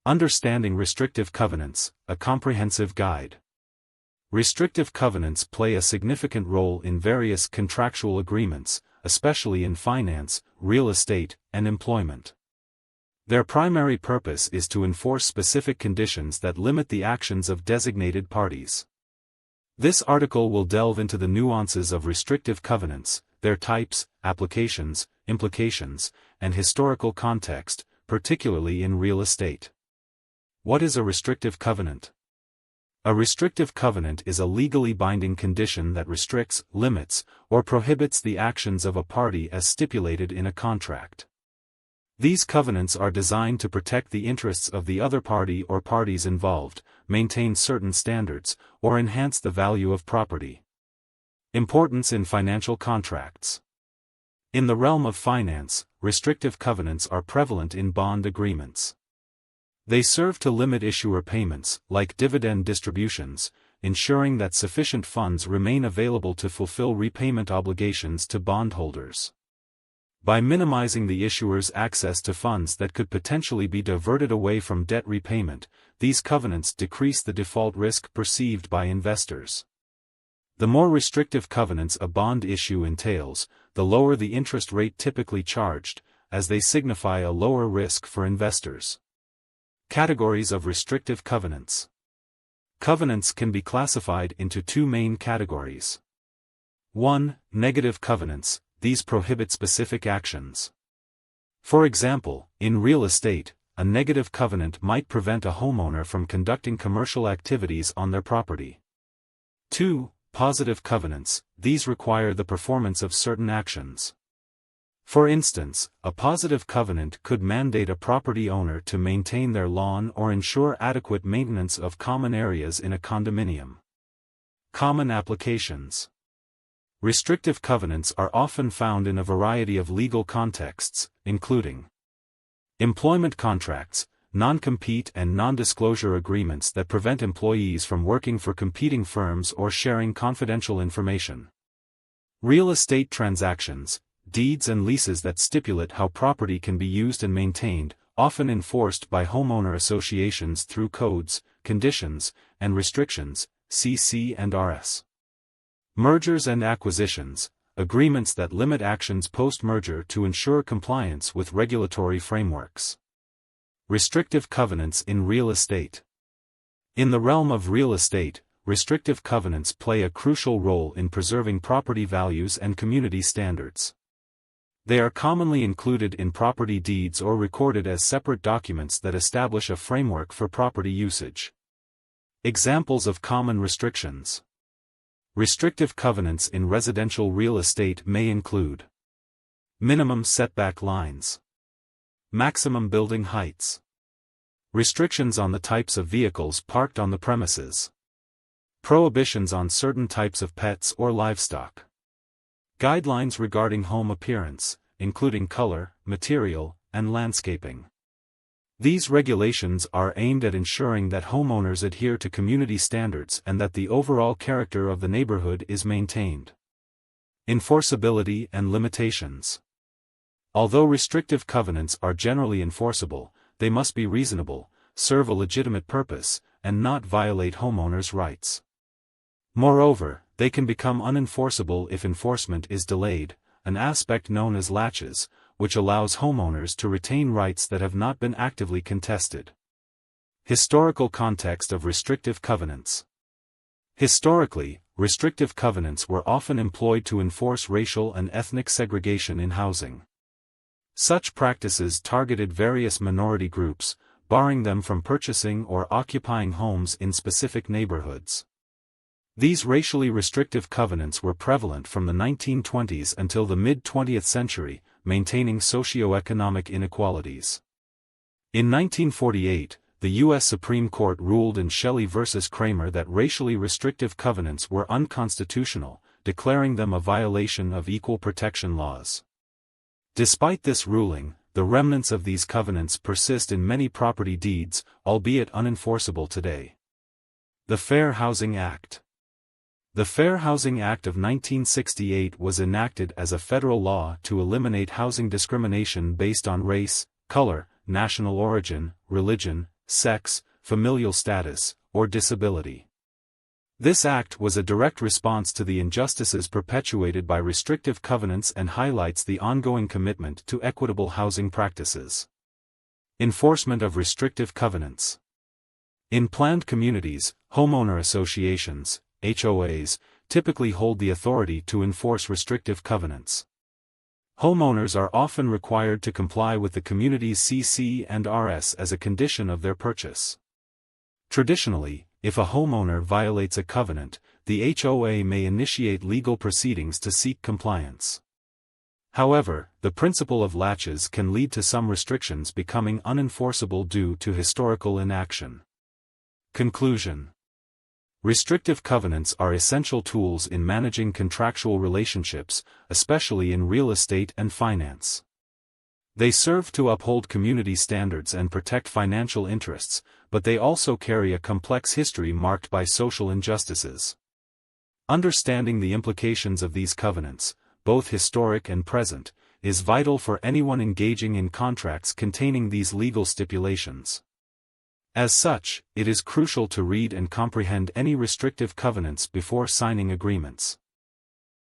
Understanding Restrictive Covenants, a comprehensive guide. Restrictive covenants play a significant role in various contractual agreements, especially in finance, real estate, and employment. Their primary purpose is to enforce specific conditions that limit the actions of designated parties. This article will delve into the nuances of restrictive covenants, their types, applications, implications, and historical context, particularly in real estate. What is a restrictive covenant? A restrictive covenant is a legally binding condition that restricts, limits, or prohibits the actions of a party as stipulated in a contract. These covenants are designed to protect the interests of the other party or parties involved, maintain certain standards, or enhance the value of property. Importance in financial contracts. In the realm of finance, restrictive covenants are prevalent in bond agreements. They serve to limit issuer payments, like dividend distributions, ensuring that sufficient funds remain available to fulfill repayment obligations to bondholders. By minimizing the issuer's access to funds that could potentially be diverted away from debt repayment, these covenants decrease the default risk perceived by investors. The more restrictive covenants a bond issue entails, the lower the interest rate typically charged, as they signify a lower risk for investors. Categories of restrictive covenants. Covenants can be classified into two main categories. 1. Negative covenants. These prohibit specific actions. For example, in real estate, a negative covenant might prevent a homeowner from conducting commercial activities on their property. 2. Positive covenants. These require the performance of certain actions. For instance, a positive covenant could mandate a property owner to maintain their lawn or ensure adequate maintenance of common areas in a condominium. Common applications. Restrictive covenants are often found in a variety of legal contexts, including employment contracts, non-compete and non-disclosure agreements that prevent employees from working for competing firms or sharing confidential information. Real estate transactions, deeds and leases that stipulate how property can be used and maintained, often enforced by homeowner associations through codes, conditions, and restrictions, CC and RS. Mergers and acquisitions, agreements that limit actions post-merger to ensure compliance with regulatory frameworks. Restrictive covenants in real estate. In the realm of real estate, restrictive covenants play a crucial role in preserving property values and community standards. They are commonly included in property deeds or recorded as separate documents that establish a framework for property usage. Examples of common restrictions. Restrictive covenants in residential real estate may include minimum setback lines, maximum building heights, restrictions on the types of vehicles parked on the premises, prohibitions on certain types of pets or livestock. Guidelines regarding home appearance, including color, material, and landscaping. These regulations are aimed at ensuring that homeowners adhere to community standards and that the overall character of the neighborhood is maintained. Enforceability and limitations. Although restrictive covenants are generally enforceable, they must be reasonable, serve a legitimate purpose, and not violate homeowners' rights. Moreover, they can become unenforceable if enforcement is delayed, an aspect known as latches, which allows homeowners to retain rights that have not been actively contested. Historical context of restrictive covenants. Historically, restrictive covenants were often employed to enforce racial and ethnic segregation in housing. Such practices targeted various minority groups, barring them from purchasing or occupying homes in specific neighborhoods. These racially restrictive covenants were prevalent from the 1920s until the mid-20th century, maintaining socioeconomic inequalities. In 1948, the U.S. Supreme Court ruled in Shelley v. Kramer that racially restrictive covenants were unconstitutional, declaring them a violation of equal protection laws. Despite this ruling, the remnants of these covenants persist in many property deeds, albeit unenforceable today. The Fair Housing Act. The Fair Housing Act of 1968 was enacted as a federal law to eliminate housing discrimination based on race, color, national origin, religion, sex, familial status, or disability. This act was a direct response to the injustices perpetuated by restrictive covenants and highlights the ongoing commitment to equitable housing practices. Enforcement of restrictive covenants. In planned communities, homeowner associations, HOAs, typically hold the authority to enforce restrictive covenants. Homeowners are often required to comply with the community's CC and RS as a condition of their purchase. Traditionally, if a homeowner violates a covenant, the HOA may initiate legal proceedings to seek compliance. However, the principle of latches can lead to some restrictions becoming unenforceable due to historical inaction. Conclusion. Restrictive covenants are essential tools in managing contractual relationships, especially in real estate and finance. They serve to uphold community standards and protect financial interests, but they also carry a complex history marked by social injustices. Understanding the implications of these covenants, both historic and present, is vital for anyone engaging in contracts containing these legal stipulations. As such, it is crucial to read and comprehend any restrictive covenants before signing agreements.